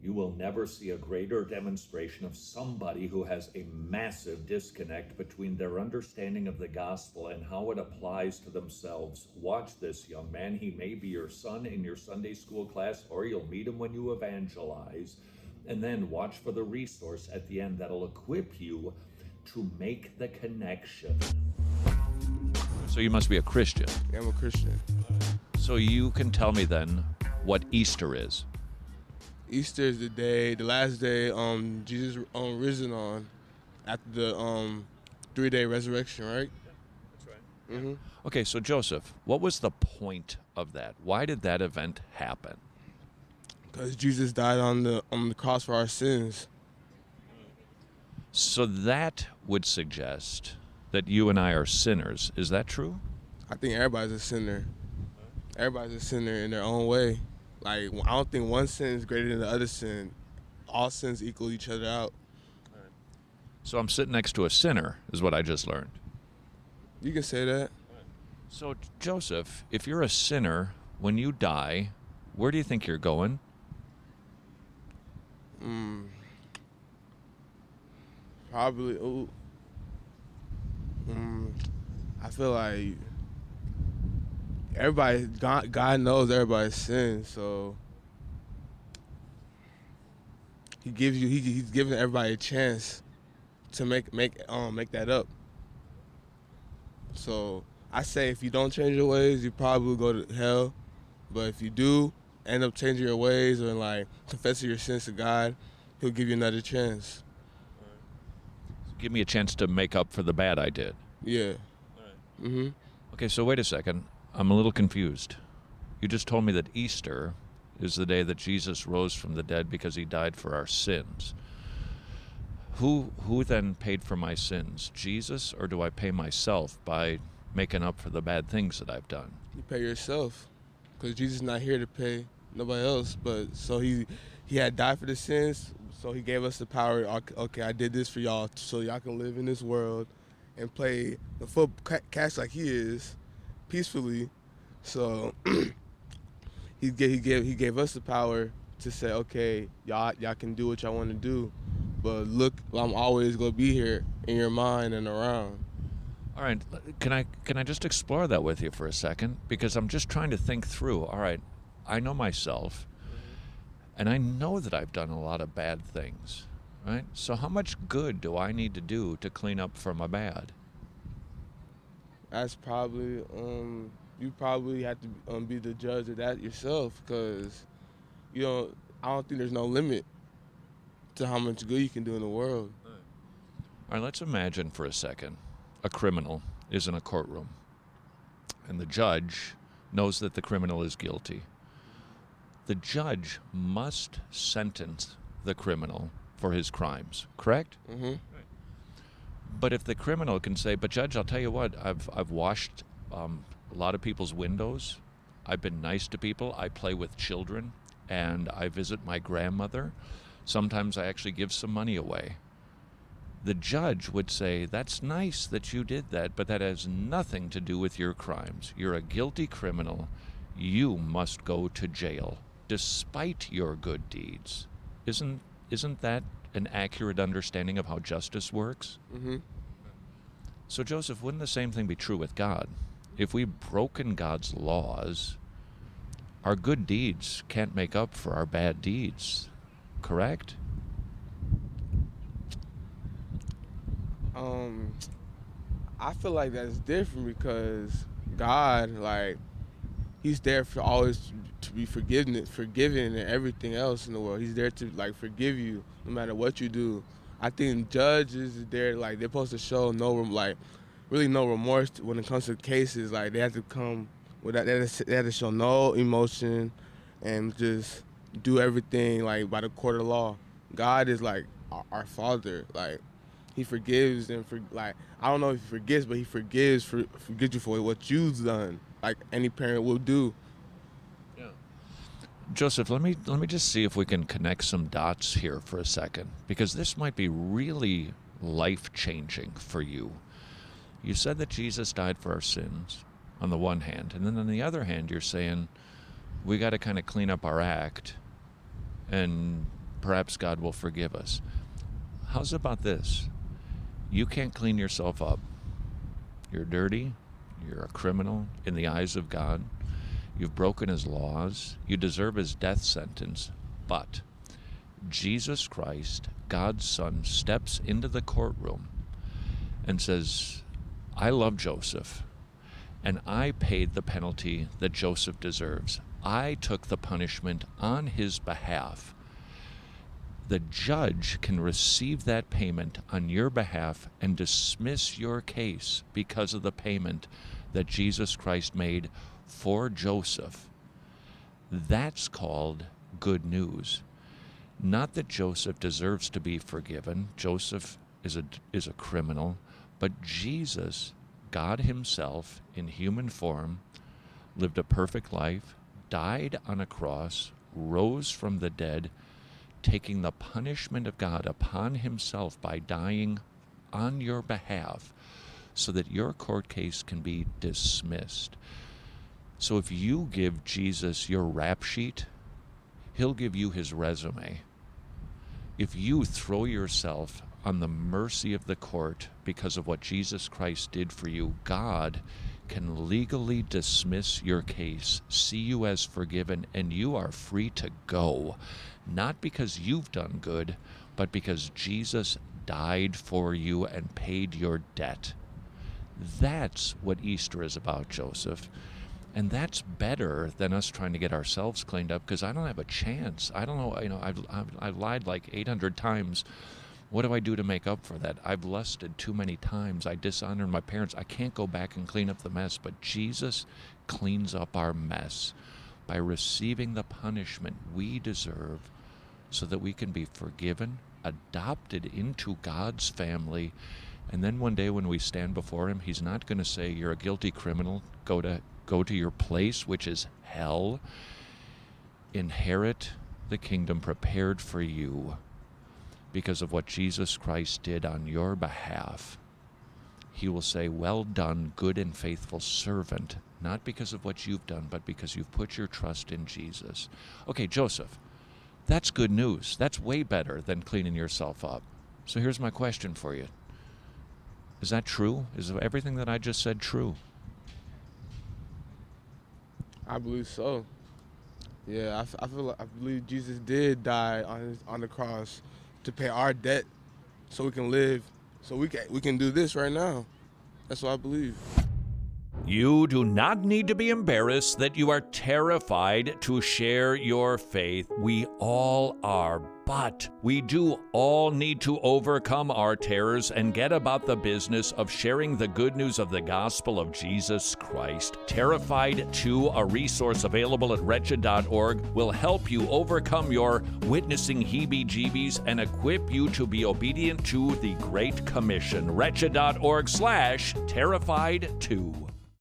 You will never see a greater demonstration of somebody who has a massive disconnect between their understanding of the gospel and how it applies to themselves. Watch this, young man. He may be your son in your Sunday school class, or you'll meet him when you evangelize. And then watch for the resource at the end that'll equip you to make the connection. So you must be a Christian. Yeah, I'm a Christian. So you can tell me then what Easter is. Easter is the last day Jesus risen on after the 3-day resurrection, right? That's right. Mm-hmm. Okay, so Joseph, what was the point of that? Why did that event happen? Because Jesus died on the cross for our sins. So that would suggest that you and I are sinners. Is that true? I think everybody's a sinner. Everybody's a sinner in their own way. Like, I don't think one sin is greater than the other sin. All sins equal each other out. So I'm sitting next to a sinner, is what I just learned. You can say that. So, Joseph, if you're a sinner, when you die, where do you think you're going? Probably. I feel like God knows everybody's sin, so He's giving everybody a chance to make that up. So I say, if you don't change your ways, you probably will go to hell. But if you do end up changing your ways or like confessing your sins to God, He'll give you another chance. Give me a chance to make up for the bad I did. Yeah. Mm-hmm. Okay, so wait a second. I'm a little confused. You just told me that Easter is the day that Jesus rose from the dead because he died for our sins. Who then paid for my sins? Jesus, or do I pay myself by making up for the bad things that I've done? You pay yourself, because Jesus is not here to pay nobody else. But so he had died for the sins, so he gave us the power. Okay, I did this for y'all, so y'all can live in this world and play the full cash like he is, peacefully. So he gave us the power to say, okay, y'all can do what y'all want to do, but look, I'm always gonna be here in your mind and around. All right, can I just explore that with you for a second? Because I'm just trying to think through. All right, I know myself, and I know that I've done a lot of bad things, right? So how much good do I need to do to clean up for my bad? That's probably you probably have to be the judge of that yourself, because I don't think there's no limit to how much good you can do in the world. All right, let's imagine for a second a criminal is in a courtroom, and the judge knows that the criminal is guilty. The judge must sentence the criminal for his crimes, correct? Mm-hmm. But if the criminal can say, but judge, I'll tell you what, I've washed a lot of people's windows, I've been nice to people, I play with children, and I visit my grandmother, sometimes I actually give some money away. The judge would say, that's nice that you did that, but that has nothing to do with your crimes. You're a guilty criminal. You must go to jail, despite your good deeds. Isn't that an accurate understanding of how justice works? Mm-hmm. So, Joseph, wouldn't the same thing be true with God? If we've broken God's laws, our good deeds can't make up for our bad deeds, correct? I feel like that's different, because God, like, He's there for always to be forgiven and everything else in the world. He's there to like forgive you no matter what you do. I think judges is there, like, they're supposed to show no remorse when it comes to cases. Like, they have to come with that. They have to show no emotion and just do everything like by the court of law. God is like our Father. Like, He forgives and I don't know if He forgives, but He forgives you for what you've done, like any parent will do. Yeah. Joseph, let me just see if we can connect some dots here for a second, because this might be really life-changing for you. You said that Jesus died for our sins on the one hand, and then on the other hand, you're saying we got to kind of clean up our act and perhaps God will forgive us. How's about this? You can't clean yourself up. You're dirty. You're a criminal in the eyes of God. You've broken his laws. You deserve his death sentence. But Jesus Christ, God's Son, steps into the courtroom and says, I love Joseph, and I paid the penalty that Joseph deserves. I took the punishment on his behalf. The judge can receive that payment on your behalf and dismiss your case because of the payment that Jesus Christ made for Joseph. That's called good news. Not that Joseph deserves to be forgiven. Joseph is a criminal. But Jesus, God himself, in human form, lived a perfect life, died on a cross, rose from the dead, taking the punishment of God upon himself by dying on your behalf so that your court case can be dismissed. So if you give Jesus your rap sheet, he'll give you his resume. If you throw yourself on the mercy of the court because of what Jesus Christ did for you, God can legally dismiss your case, see you as forgiven, and you are free to go. Not because you've done good, but because Jesus died for you and paid your debt. That's what Easter is about, Joseph. And that's better than us trying to get ourselves cleaned up, because I don't have a chance. I don't know, I've lied like 800 times. What do I do to make up for that? I've lusted too many times. I dishonored my parents. I can't go back and clean up the mess. But Jesus cleans up our mess by receiving the punishment we deserve so that we can be forgiven, adopted into God's family. And then one day when we stand before him, he's not going to say, you're a guilty criminal. Go to your place, which is hell. Inherit the kingdom prepared for you because of what Jesus Christ did on your behalf. He will say, well done, good and faithful servant, not because of what you've done, but because you've put your trust in Jesus. Okay, Joseph, that's good news. That's way better than cleaning yourself up. So here's my question for you. Is that true? Is everything that I just said true? I believe so. Yeah, I believe Jesus did die on the cross to pay our debt, so we can live, so we can do this right now. That's what I believe. You do not need to be embarrassed that you are terrified to share your faith. We all are, but we do all need to overcome our terrors and get about the business of sharing the good news of the gospel of Jesus Christ. Terrified 2, a resource available at wretched.org, will help you overcome your witnessing heebie-jeebies and equip you to be obedient to the Great Commission. Wretched.org/terrified2.